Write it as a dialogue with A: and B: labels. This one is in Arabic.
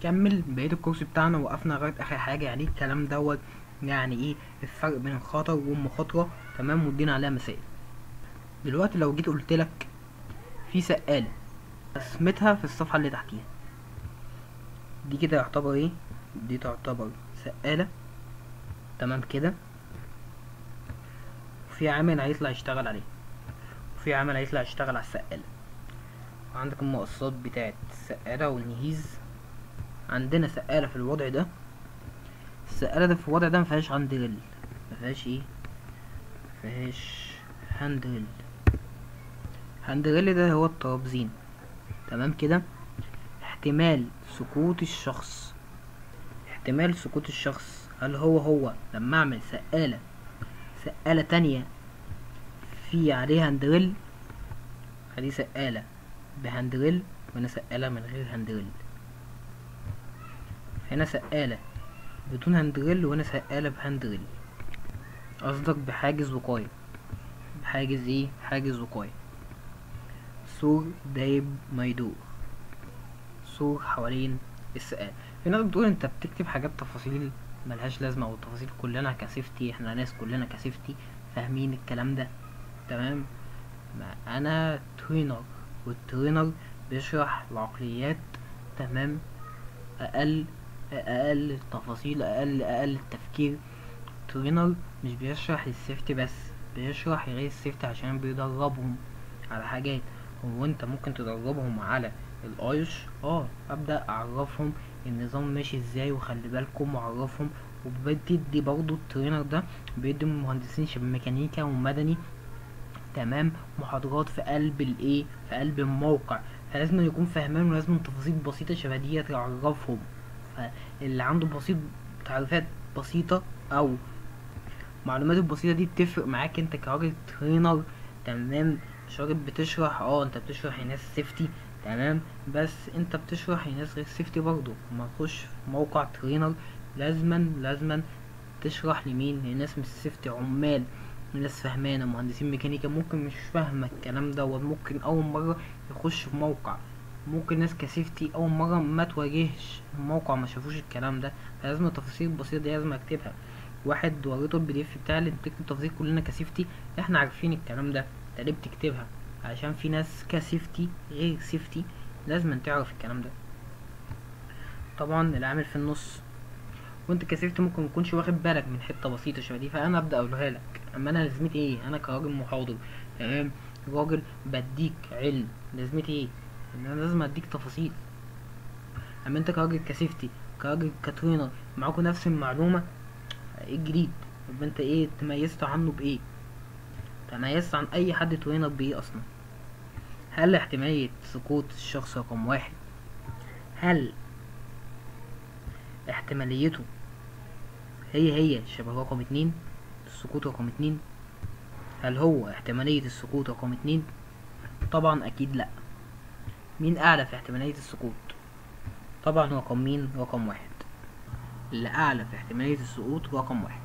A: كمل بقية الكورس بتاعنا، وقفنا لغاية آخر حاجة. يعني الكلام دوت يعني ايه الفرق بين الخطر والمخاطرة، تمام، وادينا عليها مسائل. دلوقتي لو جيت قلتلك في سقالة رسمتها في الصفحة اللي تحتيها، دي كده يعتبر ايه؟ دي تعتبر سقالة، تمام كده، وفي عامل هيطلع يشتغل عليه، وفي عامل هيطلع يشتغل على السقالة. وعندك المقصات بتاعت السقالة والنهيز. عندنا سقالة في الوضع ده، السقالة ده في الوضع ده مفيهاش هاندريل، مفيهاش ايه؟ مفيهاش هاندريل. هاندريل ده هو الترابزين، تمام كده. احتمال سقوط الشخص، احتمال سقوط الشخص هل هو لما اعمل سقالة تانية في عليها هاندريل، دي سقالة بهاندريل وهنا سقالة من غير هاندريل، هنا سقالة بدون هاندريل وهنا سقالة بهاندريل. قصدك بحاجز وقاية، بحاجز ايه؟ حاجز وقاية. سور دايب ما يدور، سور حوالين السقالة. في ناس بتقول انت بتكتب حاجات تفاصيل ملهاش لازمة، او التفاصيل كلنا كسيفتي، احنا ناس كلنا كسيفتي فاهمين الكلام ده، تمام. ما انا ترينر، والترينر بيشرح العقليات، تمام، اقل اقل التفاصيل، اقل التفكير. ترينر مش بيشرح السيفتي بس، بيشرح غير السيفتي عشان بيدربهم على حاجات. هو انت ممكن تدربهم على الايش، ابدا اعرفهم النظام ماشي ازاي وخلي بالكم، واعرفهم. وبتدي برضو الترينر ده بيدي مهندسين شبه ميكانيكا ومدني، تمام، محاضرات في قلب الايه، في قلب الموقع. فلازم يكون فاهمان، ولازم تفاصيل بسيطة شبه ديت يعرفهم. فاللي عنده بسيط، تعريفات بسيطة او معلومات البسيطة دي بتفرق معاك انت كراجل ترينر، تمام. مش راجل بتشرح، انت بتشرح لناس سيفتي، تمام، بس انت بتشرح لناس غير سيفتي برضو. ما تخش في موقع ترينر لازما تشرح لمين؟ لناس مش سيفتي، عمال، ناس فهمانة، مهندسين ميكانيكا ممكن مش فاهمة الكلام ده، وممكن أول مرة يخش في موقع، ممكن ناس كسيفتي أول مرة ما تواجهش الموقع، ما شافوش الكلام ده. فلازم التفاصيل البسيطة دي لازم أكتبها. واحد وريته البي دي اف بتاع اللي بتكتب تفاصيل كلنا كسيفتي، احنا عارفين الكلام ده، انت ليه بتكتبها؟ عشان في ناس كسيفتي غير سيفتي، لازم تعرف الكلام ده. طبعا العامل في النص، وانت كسيفتي ممكن متكونش واخد بالك من حته بسيطه شبه دي، فانا ابدا اقولها لك. اما انا لازمتي ايه؟ انا كراجل محاضر، تمام، راجل بديك علم، لازمتي ايه؟ ان انا لازم اديك تفاصيل. اما انت كراجل كسيفتي، كراجل كترينر، معاكوا نفس المعلومه، ايه الجديد؟ يبقى انت ايه تميزت عنه؟ بايه تميزت عن اي حد ترينر بايه اصلا؟ هل احتماليه سقوط الشخص رقم واحد، هل احتماليته هي شبه رقم اتنين، السقوط رقم اتنين؟ هل هو احتمالية السقوط رقم اتنين؟ طبعا اكيد لا. مين اعلى في احتمالية السقوط؟ طبعا رقم مين؟ رقم واحد. اللي اعلى في احتمالية السقوط رقم واحد.